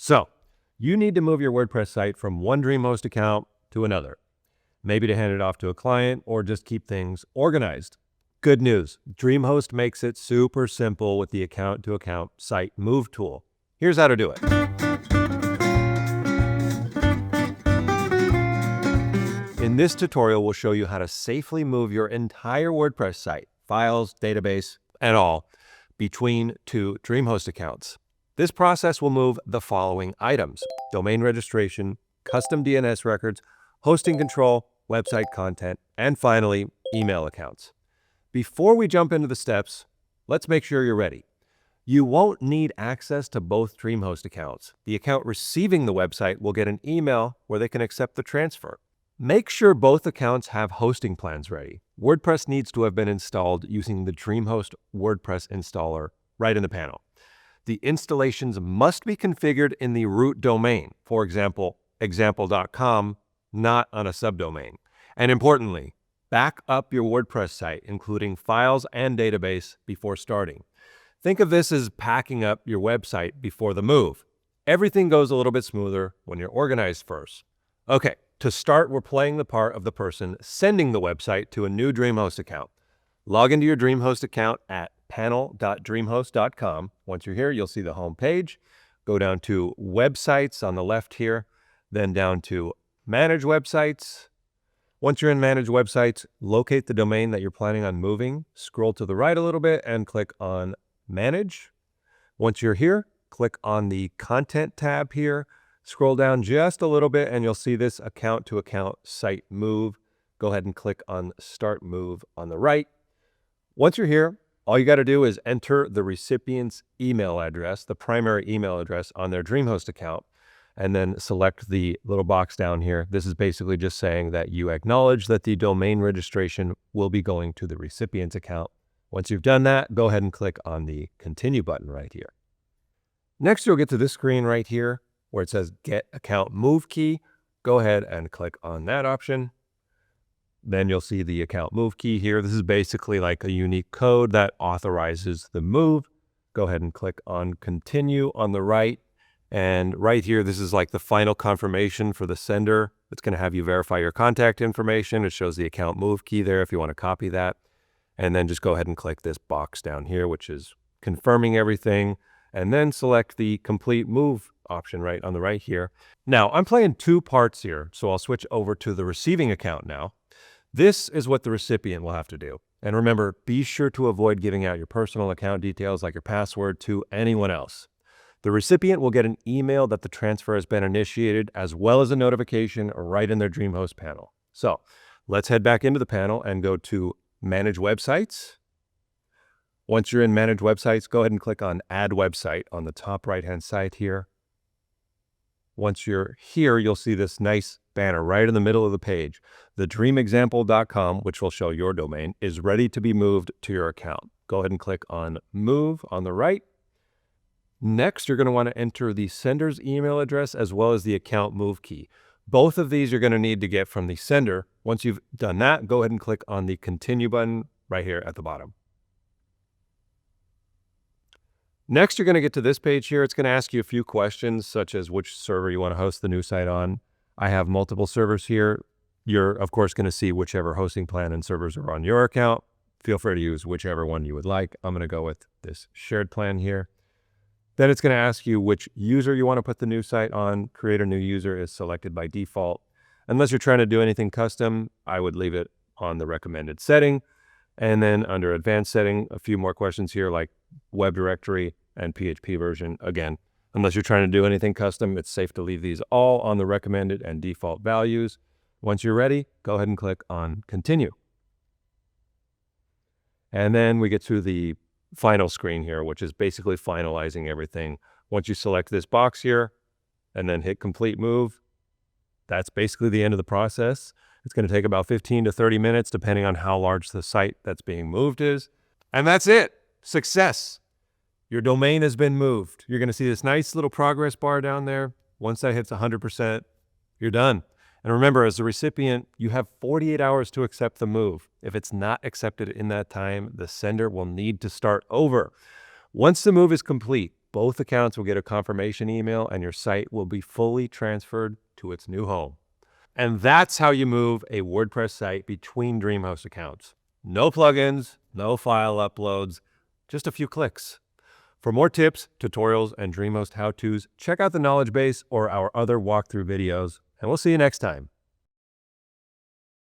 So you need to move your WordPress site from one DreamHost account to another, maybe to hand it off to a client or just keep things organized. Good news, DreamHost makes it super simple with the account-to-account site move tool. Here's how to do it. In this tutorial, we'll show you how to safely move your entire WordPress site, files, database, and all, between two DreamHost accounts. This process will move the following items: domain registration, custom DNS records, hosting control, website content, and finally, email accounts. Before we jump into the steps, let's make sure you're ready. You won't need access to both DreamHost accounts. The account receiving the website will get an email where they can accept the transfer. Make sure both accounts have hosting plans ready. WordPress needs to have been installed using the DreamHost WordPress installer right in the panel. The installations must be configured in the root domain, for example, example.com, not on a subdomain. And importantly, back up your WordPress site, including files and database, before starting. Think of this as packing up your website before the move. Everything goes a little bit smoother when you're organized first. Okay, to start, we're playing the part of the person sending the website to a new DreamHost account. Log into your DreamHost account at panel.dreamhost.com. Once you're here, you'll see the home page. Go down to Websites on the left here, then down to Manage Websites. Once you're in Manage Websites, locate the domain that you're planning on moving. Scroll to the right a little bit and click on Manage. Once you're here, click on the Content tab here. Scroll down just a little bit and you'll see this account-to-account site move. Go ahead and click on Start Move on the right. Once you're here, all you got to do is enter the recipient's email address, the primary email address on their DreamHost account, and then select the little box down here. This is basically just saying that you acknowledge that the domain registration will be going to the recipient's account. Once you've done that, go ahead and click on the Continue button right here. Next, you'll get to this screen right here where it says Get Account Move Key. Go ahead and click on that option. Then you'll see the account move key here. This is basically like a unique code that authorizes the move. Go ahead and click on Continue on the right. And right here, this is like the final confirmation for the sender. It's going to have you verify your contact information. It shows the account move key there if you want to copy that. And then just go ahead and click this box down here, which is confirming everything. And then select the complete move option right on the right here. Now, I'm playing two parts here, so I'll switch over to the receiving account now. This is what the recipient will have to do. And remember, be sure to avoid giving out your personal account details like your password to anyone else. The recipient will get an email that the transfer has been initiated, as well as a notification right in their DreamHost panel. So let's head back into the panel and go to Manage Websites. Once you're in Manage Websites, go ahead and click on Add Website on the top right-hand side here. Once you're here, you'll see this nice banner right in the middle of the page. The dreamexample.com, which will show your domain, is ready to be moved to your account. Go ahead and click on Move on the right. Next, you're going to want to enter the sender's email address as well as the account move key. Both of these you're going to need to get from the sender. Once you've done that, go ahead and click on the Continue button right here at the bottom. Next, you're going to get to this page here. It's going to ask you a few questions, such as which server you want to host the new site on. I have multiple servers here. You're, of course, going to see whichever hosting plan and servers are on your account. Feel free to use whichever one you would like. I'm going to go with this shared plan here. Then it's going to ask you which user you want to put the new site on. Create a new user is selected by default. Unless you're trying to do anything custom, I would leave it on the recommended setting. And then under advanced setting, a few more questions here like web directory and PHP version. Again, unless you're trying to do anything custom, it's safe to leave these all on the recommended and default values. Once you're ready, go ahead and click on Continue. And then we get to the final screen here, which is basically finalizing everything. Once you select this box here and then hit Complete Move, that's basically the end of the process. It's going to take about 15 to 30 minutes, depending on how large the site that's being moved is. And that's it. Success. Your domain has been moved. You're going to see this nice little progress bar down there. Once that hits 100%, you're done. And remember, as the recipient, you have 48 hours to accept the move. If it's not accepted in that time, the sender will need to start over. Once the move is complete, both accounts will get a confirmation email and your site will be fully transferred to its new home. And that's how you move a WordPress site between DreamHost accounts. No plugins, no file uploads, just a few clicks. For more tips, tutorials, and DreamHost how-tos, check out the knowledge base or our other walkthrough videos, and we'll see you next time.